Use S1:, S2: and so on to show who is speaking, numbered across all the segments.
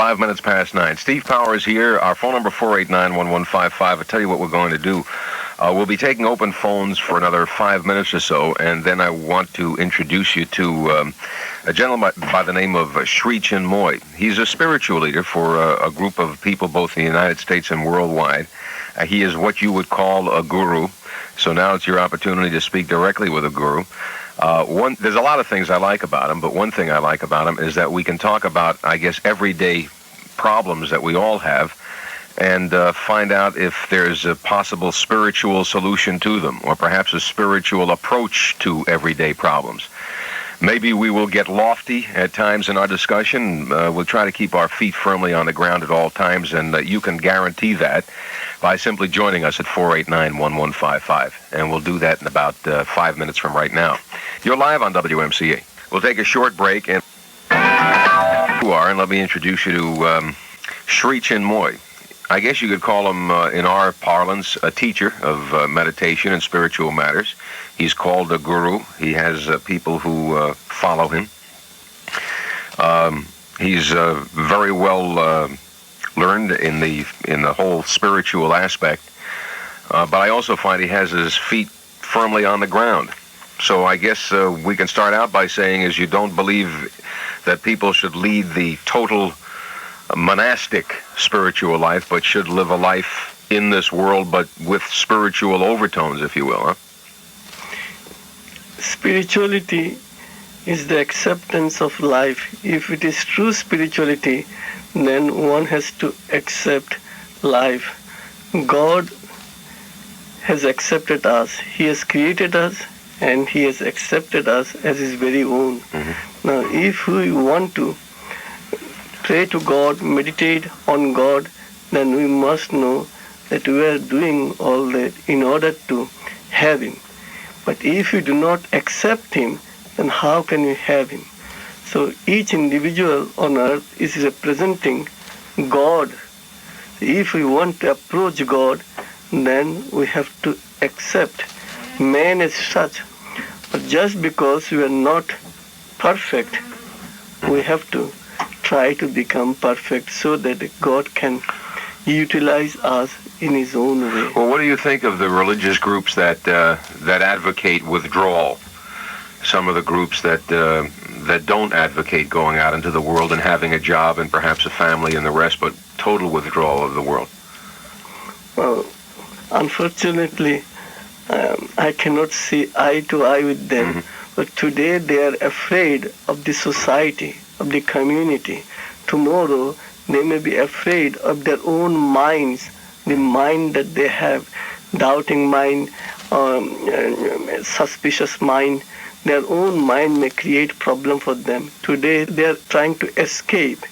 S1: 5 minutes past 9. Steve Powers here. Our phone number 489-1155. I'll tell you what we're going to do. We'll be taking open phones for another 5 minutes or so, and then I want to introduce you to a gentleman by the name of Sri Chinmoy. He's a spiritual leader for a group of people both in the United States and worldwide. He is what you would call a guru. So now it's your opportunity to speak directly with a guru. There's a lot of things I like about him, but one thing I like about him is that we can talk about, I guess, everyday problems that we all have and find out if there's a possible spiritual solution to them, or perhaps a spiritual approach to everyday problems. Maybe we will get lofty at times in our discussion. We'll try to keep our feet firmly on the ground at all times, and you can guarantee that by simply joining us at 489-1155. And we'll do that in about 5 minutes from right now. You're live on WMCA. We'll take a short break, and let me introduce you to Sri Chinmoy. I guess you could call him, in our parlance, a teacher of meditation and spiritual matters. He's called a guru. He has people who follow him. He's very well learned in the whole spiritual aspect. But I also find he has his feet firmly on the ground. So I guess we can start out by saying is you don't believe that people should lead the total monastic spiritual life, but should live a life in this world, but with spiritual overtones, if you will, huh?
S2: Spirituality is the acceptance of life. If it is true spirituality, then one has to accept life. God has accepted us. He has created us, and He has accepted us as His very own. Mm-hmm. Now, if we want to pray to God, meditate on God, then we must know that we are doing all that in order to have Him. But if we do not accept Him, then how can we have Him? So each individual on earth is representing God. If we want to approach God, then we have to accept man as such. But just because we are not perfect, we have to try to become perfect so that God can utilize us in His own way.
S1: Well, what do you think of the religious groups that advocate withdrawal? Some of the groups that don't advocate going out into the world and having a job and perhaps a family and the rest, but total withdrawal of the world.
S2: Well, unfortunately, I cannot see eye to eye with them. Mm-hmm. But today they are afraid of the society, of the community. Tomorrow they may be afraid of their own minds, the mind that they have, doubting mind, suspicious mind. Their own mind may create problem for them. Today they are trying to escape.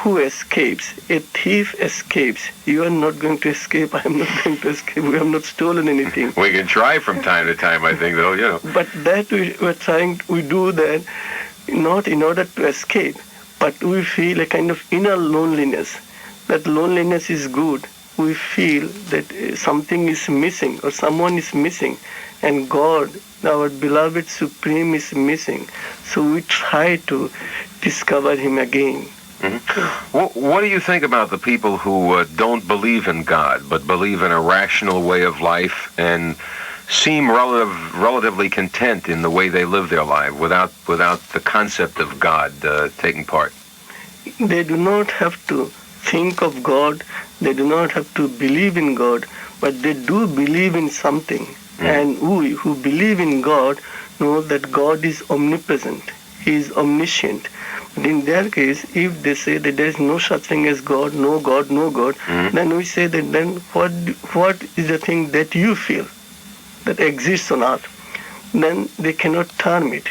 S2: Who escapes? A thief escapes. You are not going to escape. I am not going to escape. We have not stolen anything.
S1: We can try from time to time, I think, though, you know.
S2: But that we do that not in order to escape, but we feel a kind of inner loneliness. That loneliness is good. We feel that something is missing or someone is missing, and God, our beloved Supreme, is missing. So we try to discover Him again.
S1: Mm-hmm. What do you think about the people who don't believe in God, but believe in a rational way of life and seem relatively content in the way they live their life without the concept of God taking part?
S2: They do not have to think of God, they do not have to believe in God, but they do believe in something. Mm-hmm. And we who believe in God know that God is omnipresent, He is omniscient. But in their case, if they say that there is no such thing as God, no God, no God, mm-hmm. then we say that then what is the thing that you feel that exists on earth? Then they cannot term it.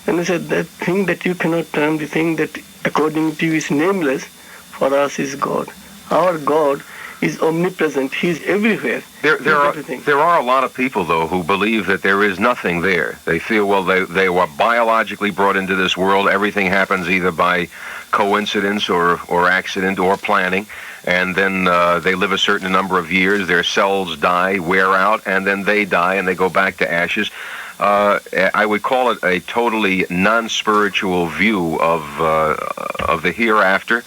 S2: And we said that thing that you cannot term, the thing that according to you is nameless, for us is God. Our God is omnipresent. He is everywhere.
S1: There are a lot of people, though, who believe that there is nothing there. They feel, well, they were biologically brought into this world. Everything happens either by coincidence or accident or planning. And then they live a certain number of years. Their cells die, wear out, and then they die, and they go back to ashes. I would call it a totally non-spiritual view of the hereafter.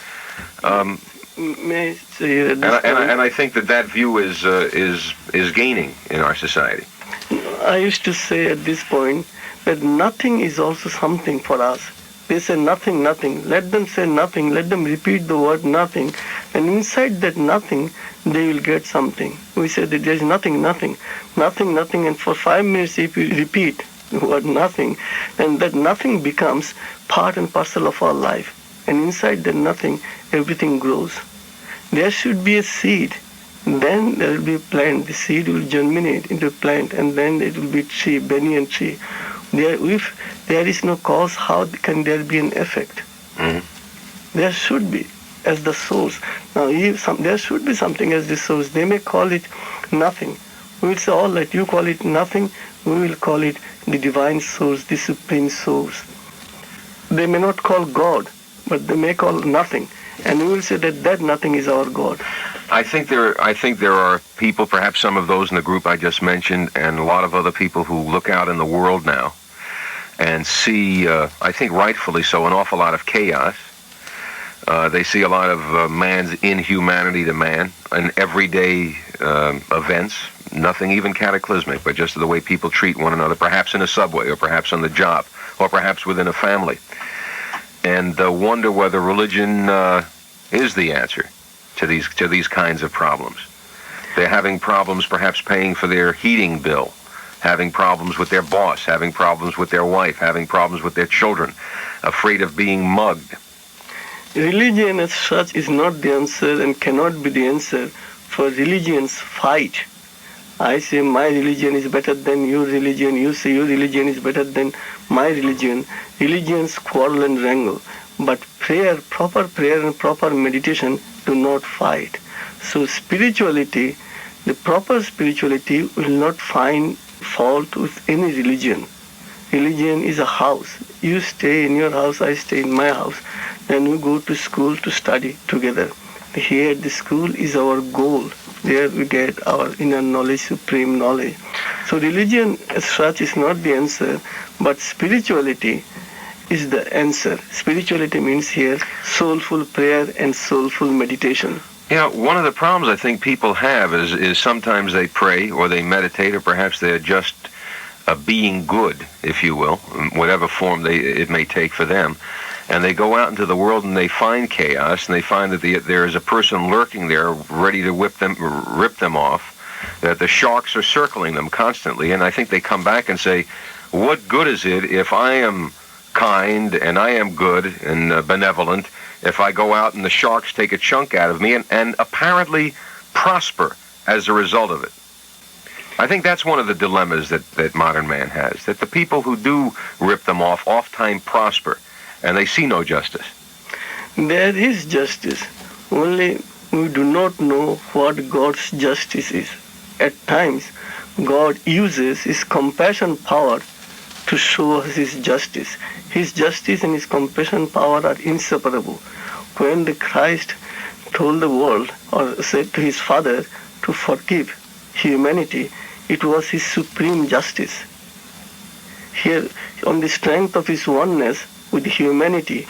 S2: May I say at this point,
S1: And I think that view is gaining in our society.
S2: I used to say at this point that nothing is also something for us. They say nothing, nothing. Let them say nothing. Let them repeat the word nothing. And inside that nothing, they will get something. We say that there is nothing, nothing, nothing, nothing. And for 5 minutes, if you repeat the word nothing, then that nothing becomes part and parcel of our life. And inside that nothing, everything grows. There should be a seed. Then there will be a plant. The seed will germinate into a plant, and then it will be tree, banyan tree. If there is no cause, how can there be an effect?
S1: Mm-hmm.
S2: There should be, as the source. Now, there should be something as the source. They may call it nothing. We will say, all right, you call it nothing. We will call it the divine source, the supreme source. They may not call God, but they may call nothing. And we will say that nothing is our God.
S1: I think there are people, perhaps some of those in the group I just mentioned, and a lot of other people who look out in the world now and see, I think rightfully so, an awful lot of chaos. They see a lot of man's inhumanity to man in everyday events, nothing even cataclysmic, but just the way people treat one another, perhaps in a subway, or perhaps on the job, or perhaps within a family. And wonder whether religion is the answer to these kinds of problems. They're having problems perhaps paying for their heating bill, having problems with their boss, having problems with their wife, having problems with their children, afraid of being mugged.
S2: Religion as such is not the answer and cannot be the answer for religion's fight. I say my religion is better than your religion, you say your religion is better than my religion. Religions quarrel and wrangle, but proper prayer and proper meditation do not fight. So spirituality, the proper spirituality will not find fault with any religion. Religion is a house. You stay in your house, I stay in my house. Then we go to school to study together. Here the school is our goal. There we get our inner knowledge, supreme knowledge. So religion as such is not the answer, but spirituality is the answer. Spirituality means here soulful prayer and soulful meditation.
S1: Yeah, one of the problems I think people have is sometimes they pray or they meditate, or perhaps they're just being good, if you will, whatever form it may take for them. And they go out into the world and they find chaos, and they find that there is a person lurking there ready to rip them off, that the sharks are circling them constantly. And I think they come back and say, what good is it if I am kind and I am good and benevolent, if I go out and the sharks take a chunk out of me and apparently prosper as a result of it? I think that's one of the dilemmas that modern man has, that the people who do rip them off oftentimes prosper, and they see no justice.
S2: There is justice, only we do not know what God's justice is. At times, God uses His compassion power to show us His justice. His justice and His compassion power are inseparable. When the Christ told the world, or said to His Father to forgive humanity, it was His supreme justice. Here, on the strength of His oneness with humanity,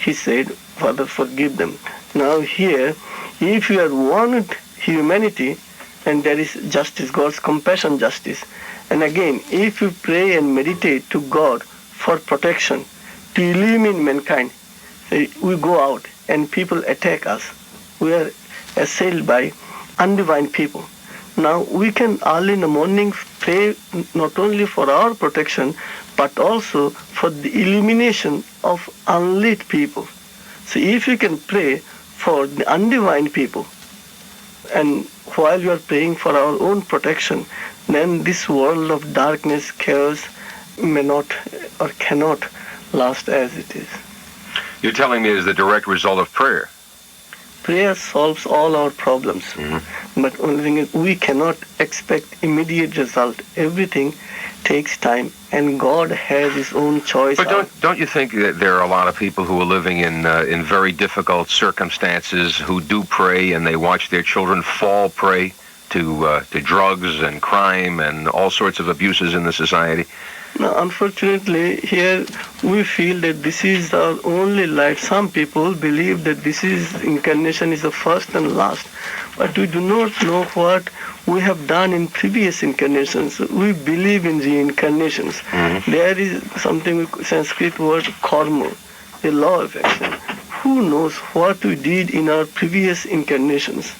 S2: He said, Father, forgive them. Now here, if you are one with humanity, then there is justice, God's compassion justice. And again, if you pray and meditate to God for protection, to illumine mankind, we go out and people attack us. We are assailed by undivine people. Now we can early in the morning pray not only for our protection, but also for the illumination of unlit people. So if you can pray for the undivine people, and while you are praying for our own protection, then this world of darkness, chaos may not or cannot last as it is.
S1: You're telling me it is the direct result of prayer.
S2: Prayer solves all our problems. Mm-hmm. But only thing is we cannot expect immediate result. Everything takes time, and God has His own choice.
S1: But don't you think that there are a lot of people who are living in very difficult circumstances who do pray and they watch their children fall prey to drugs and crime and all sorts of abuses in the society,
S2: Now, unfortunately, here we feel that this is our only life. Some people believe that incarnation is the first and last, but we do not know what we have done in previous incarnations. We believe in reincarnations.
S1: Mm-hmm.
S2: There is something, Sanskrit word karma, a law of action. Who knows what we did in our previous incarnations?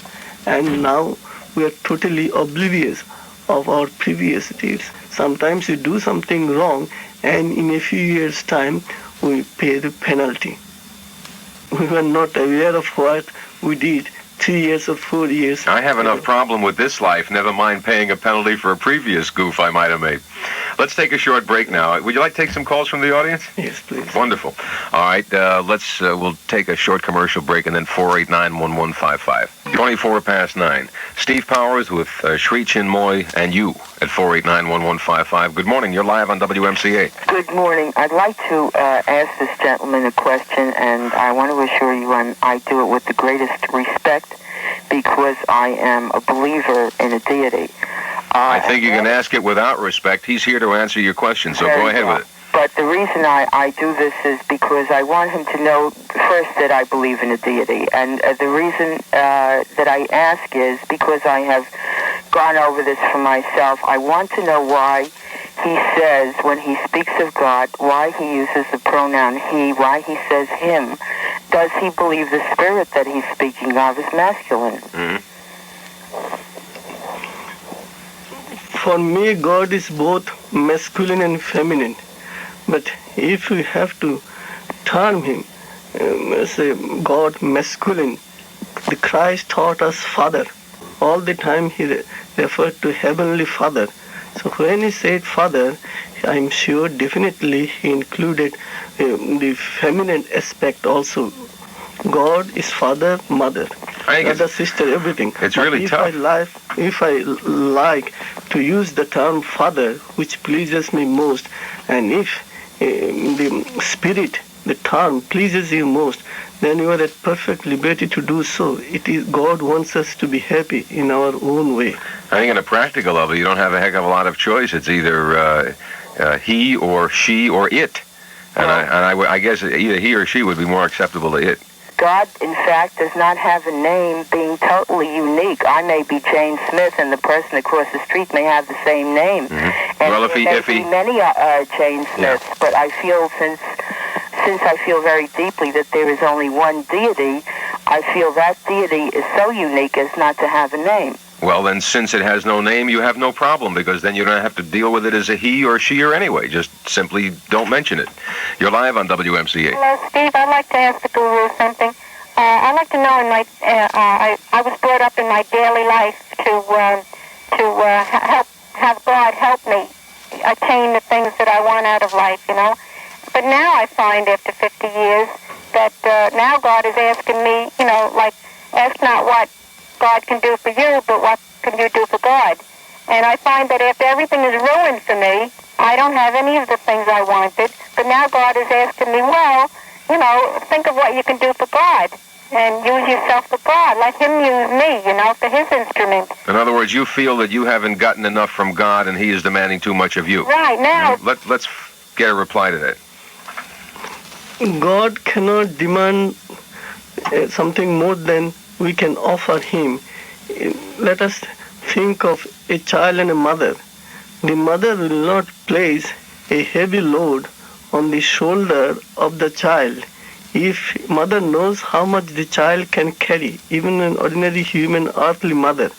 S2: And now we are totally oblivious of our previous deeds. Sometimes we do something wrong, and in a few years' time, we pay the penalty. We were not aware of what we did 3 years or 4 years.
S1: I have enough problem with this life, never mind paying a penalty for a previous goof I might have made. Let's take a short break now. Would you like to take some calls from the audience?
S2: Yes, please.
S1: Wonderful. All right, we'll take a short commercial break and then 489-1155. 24 past 9. Steve Powers with Sri Chinmoy and you at 489-1155. Good morning. You're live on WMCA.
S3: Good morning. I'd like to ask this gentleman a question, and I want to assure you I do it with the greatest respect because I am a believer in a deity.
S1: I think you can ask it without respect. He's here to answer your question, so go ahead with it.
S3: But the reason I do this is because I want him to know first that I believe in a deity. And the reason that I ask is because I have gone over this for myself. I want to know why he says, when he speaks of God, why he uses the pronoun he, why he says him. Does he believe the spirit that he's speaking of is masculine?
S1: Mm-hmm.
S2: For me, God is both masculine and feminine. But if we have to term him, say God masculine, the Christ taught us Father. All the time he referred to Heavenly Father. So when he said Father, I'm sure definitely he included the feminine aspect also. God is Father, Mother, brother, sister, everything.
S1: It's really tough.
S2: If I like to use the term Father, which pleases me most, and if the spirit, the term pleases you most, then you are at perfect liberty to do so. It is God wants us to be happy in our own way.
S1: I think on a practical level, you don't have a heck of a lot of choice. It's either he or she or it. And I guess either he or she would be more acceptable to it.
S3: God, in fact, does not have a name, being totally unique. I may be Jane Smith, and the person across the street may have the same name.
S1: Mm-hmm.
S3: And
S1: well,
S3: there may be many Jane Smiths,
S1: yeah.
S3: But I feel since I feel very deeply that there is only one deity, I feel that deity is so unique as not to have a name.
S1: Well, then, since it has no name, you have no problem, because then you don't have to deal with it as a he or she or anyway. Just simply don't mention it. You're live on WMCA.
S4: Hello, Steve. I'd like to ask the guru something. I'd like to know, I was brought up in my daily life to have God help me attain the things that I want out of life, you know. But now I find, after 50 years, that now God is asking me, you know, like, ask not what God can do for you, but what can you do for God? And I find that after everything is ruined for me, I don't have any of the things I wanted. But now God is asking me, well, you know, think of what you can do for God and use yourself for God. Let him use me, you know, for his instrument.
S1: In other words, you feel that you haven't gotten enough from God and he is demanding too much of you.
S4: Right, now.
S1: Let's get a reply to that.
S2: God cannot demand something more than we can offer him. Let us think of a child and a mother. The mother will not place a heavy load on the shoulder of the child if mother knows how much the child can carry, even an ordinary human earthly mother.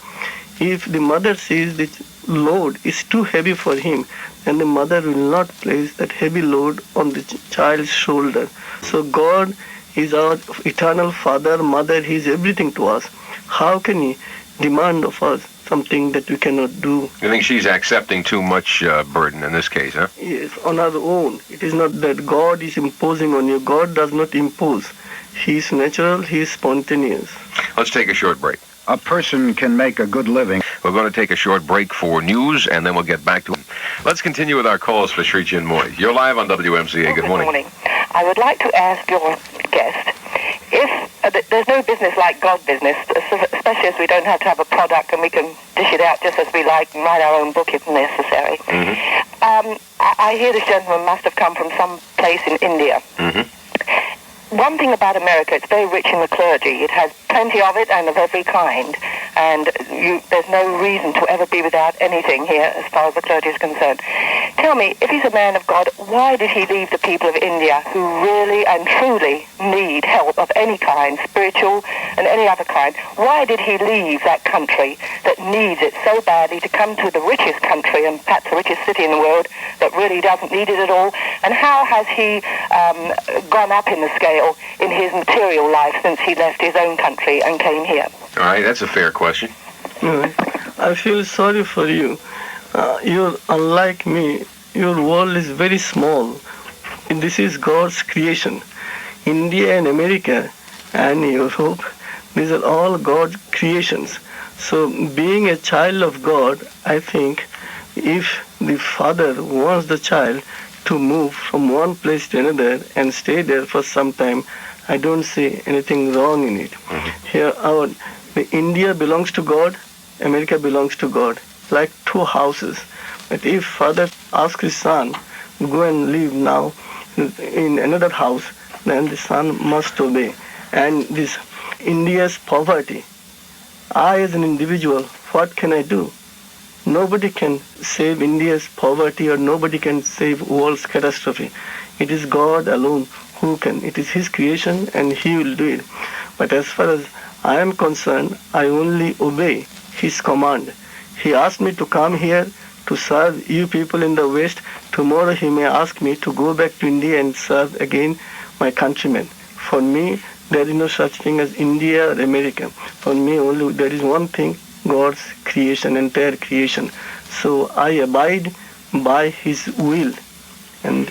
S2: If the mother sees the load is too heavy for him, then the mother will not place that heavy load on the child's shoulder. So God is our eternal Father, Mother. He is everything to us. How can he demand of us something that we cannot do?
S1: You think she's accepting too much burden in this case, huh?
S2: Yes, on our own. It is not that God is imposing on you. God does not impose. He is natural. He is spontaneous.
S1: Let's take a short break.
S5: A person can make a good living.
S1: We're going to take a short break for news, and then we'll get back to it. Let's continue with our calls for Sri Chinmoy. You're live on WMCA. Good morning.
S3: Good morning. I would like to ask your guest if there's no business like God business, especially as we don't have to have a product and we can dish it out just as we like and write our own book if necessary.
S1: Mm-hmm.
S3: I hear this gentleman must have come from some place in India.
S1: Mm-hmm.
S3: One thing about America, it's very rich in the clergy. It has plenty of it and of every kind. And there's no reason to ever be without anything here as far as the clergy is concerned. Tell me, if he's a man of God, why did he leave the people of India who really and truly need help of any kind, spiritual and any other kind? Why did he leave that country that needs it so badly to come to the richest country and perhaps the richest city in the world that really doesn't need it at all? And how has he gone up in the scale in his material life since he left his own country and came here?
S1: All right, that's a fair question.
S2: I feel sorry for you. You're unlike me. Your world is very small. This is God's creation. India and America and Europe, these are all God's creations. So being a child of God, I think if the father wants the child to move from one place to another and stay there for some time, I don't see anything wrong in it.
S1: Mm-hmm.
S2: Here, India belongs to God, America belongs to God, like two houses. But if father asks his son, go and live now in another house, then the son must obey. And this India's poverty, I as an individual, what can I do? Nobody can save India's poverty, or nobody can save world's catastrophe. It is God alone who can. It is His creation and He will do it. But as far as I am concerned, I only obey His command. He asked me to come here to serve you people in the West. Tomorrow He may ask me to go back to India and serve again my countrymen. For me, there is no such thing as India or America. For me, only there is one thing, God's creation, entire creation. So I abide by His will. And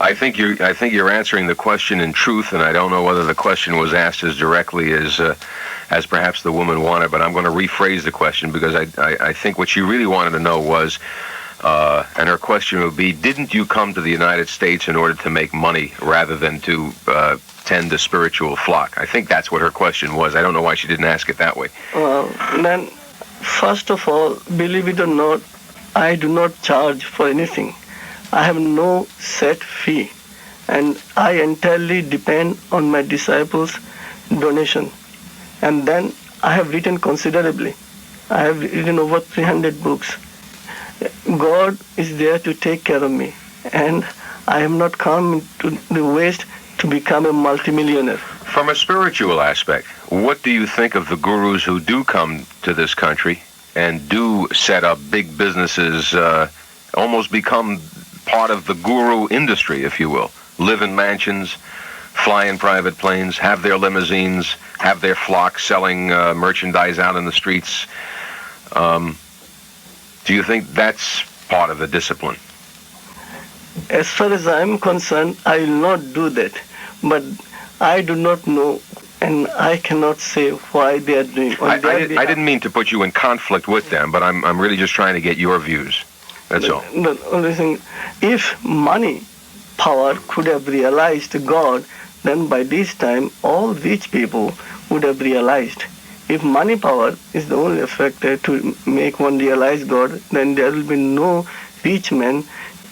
S1: I think you're answering the question in truth, and I don't know whether the question was asked as directly as perhaps the woman wanted, but I'm going to rephrase the question, because I think what she really wanted to know was, and her question would be, didn't you come to the United States in order to make money rather than to tend a spiritual flock? I think that's what her question was. I don't know why she didn't ask it that way.
S2: Then, first of all, believe it or not, I do not charge for anything. I have no set fee, and I entirely depend on my disciples' donation. And then I have written considerably. I have written over 300 books. God is there to take care of me, and I have not come to the West to become a multimillionaire.
S1: From a spiritual aspect, what do you think of the gurus who do come to this country and do set up big businesses, almost become part of the guru industry, if you will? Live in mansions, fly in private planes, have their limousines, have their flock selling merchandise out in the streets. Do you think that's part of the discipline?
S2: As far as I am concerned, I will not do that. But I do not know, and I cannot say why they are doing.
S1: I didn't mean to put you in conflict with them, but I'm really just trying to get your views. That's all.
S2: The only thing, if money, power could have realized God, then by this time all rich people would have realized. If money power is the only factor to make one realize God, then there will be no rich man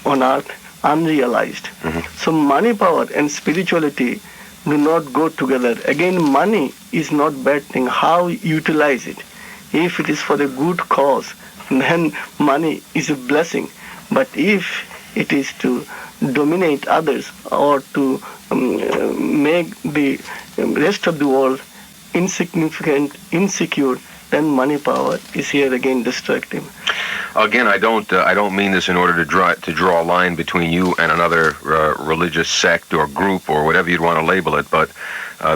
S2: on earth unrealized.
S1: Mm-hmm.
S2: So money power and spirituality do not go together. Again, money is not bad thing. How you utilize it? If it is for a good cause, then money is a blessing. But if it is to dominate others or to make the rest of the world insignificant, insecure, then money power is here again destructive.
S1: Again, I don't mean this in order to draw a line between you and another religious sect or group or whatever you'd want to label it, but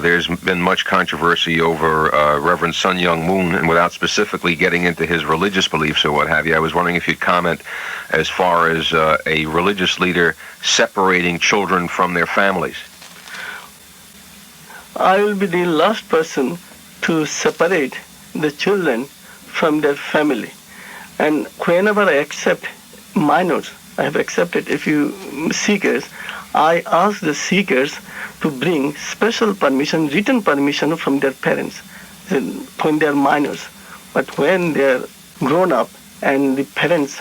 S1: there's been much controversy over Reverend Sun Young Moon, and without specifically getting into his religious beliefs or what have you, I was wondering if you'd comment as far as a religious leader separating children from their families.
S2: I will be the last person to separate the children from their family. And whenever I accept minors, I have accepted a few seekers, I ask the seekers to bring special permission, written permission from their parents when they are minors. But when they are grown up and the parents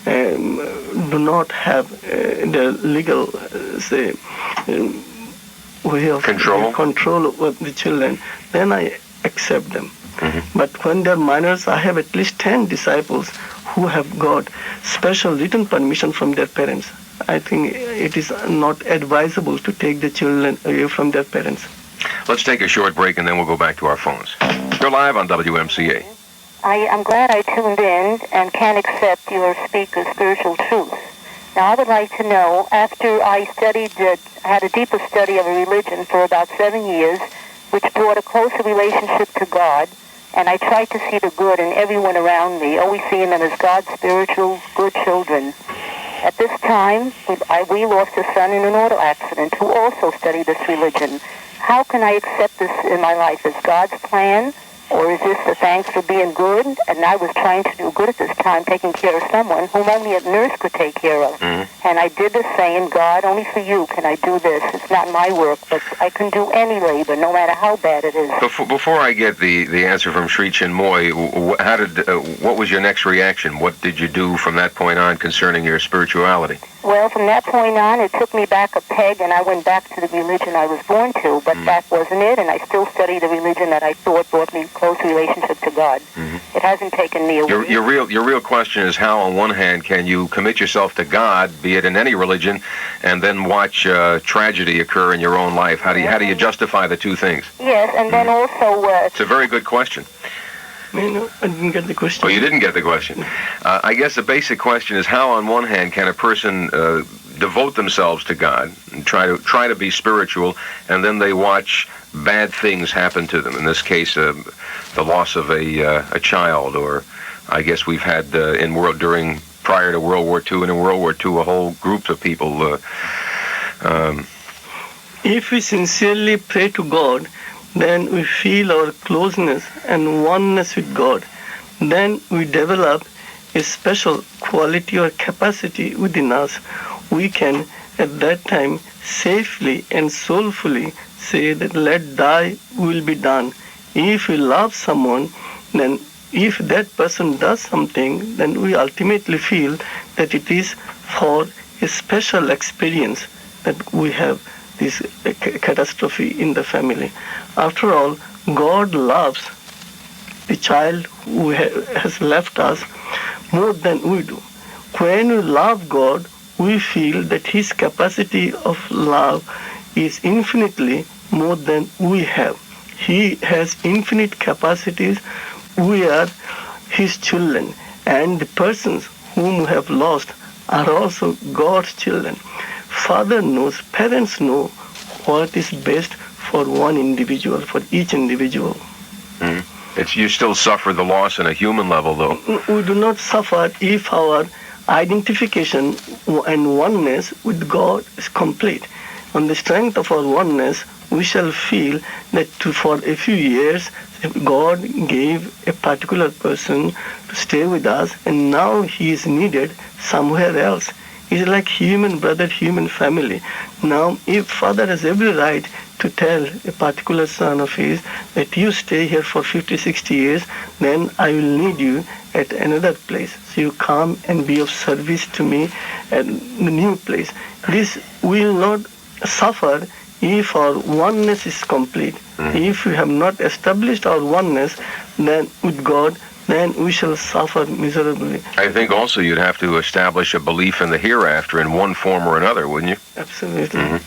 S2: do not have the legal, way of control over the children, then I accept them. But when they're minors, I have at least 10 disciples who have got special written permission from their parents. I think it is not advisable to take the children away from their parents.
S1: Let's take a short break and then we'll go back to our phones. You're live on WMCA.
S4: I'm glad I tuned in and can accept your speaker's spiritual truth. Now, I would like to know, after I had a deeper study of a religion for about 7 years, which brought a closer relationship to God, and I tried to see the good in everyone around me, always seeing them as God's spiritual, good children. At this time, we lost a son in an auto accident who also studied this religion. How can I accept this in my life? As God's plan? Or is this a thanks for being good? And I was trying to do good at this time, taking care of someone whom only a nurse could take care of. And I did this saying, God, only for you can I do this. It's not my work, but I can do any labor, no matter how bad it is.
S1: Before I get the answer from Sri Chinmoy, what was your next reaction? What did you do from that point on concerning your spirituality?
S4: Well, from that point on, it took me back a peg, and I went back to the religion I was born to, but that wasn't it, and I still study the religion that I thought brought me close relationship to God. It hasn't taken me away.
S1: Your real question is how, on one hand, can you commit yourself to God, be it in any religion, and then watch tragedy occur in your own life? How do you justify the two things?
S4: Yes, and then also...
S1: it's a very good question.
S2: I didn't get the question.
S1: Oh, you didn't get the question. I guess the basic question is how, on one hand, can a person devote themselves to God and try to be spiritual, and then they watch bad things happen to them? In this case, the loss of a child, or I guess we've had prior to World War II and in World War II a whole group of people.
S2: If we sincerely pray to God, then we feel our closeness and oneness with God. Then we develop a special quality or capacity within us. We can, at that time, safely and soulfully say that let thy will be done. If we love someone, then if that person does something, then we ultimately feel that it is for a special experience that we have this catastrophe in the family. After all, God loves the child who has left us more than we do. When we love God, we feel that His capacity of love is infinitely more than we have. He has infinite capacities. We are His children, and the persons whom we have lost are also God's children. Father knows, parents know what is best for one individual, for each individual.
S1: You still suffer the loss on a human level, though.
S2: We do not suffer if our identification and oneness with God is complete. On the strength of our oneness, we shall feel that for a few years, God gave a particular person to stay with us, and now he is needed somewhere else. It's like human brother, human family. Now, if Father has every right to tell a particular son of his that you stay here for 50, 60 years, then I will need you at another place. So you come and be of service to me at the new place. This will not suffer if our oneness is complete. If we have not established our oneness then with God, then we shall suffer miserably.
S1: I think also you'd have to establish a belief in the hereafter in one form or another, wouldn't you?
S2: Absolutely.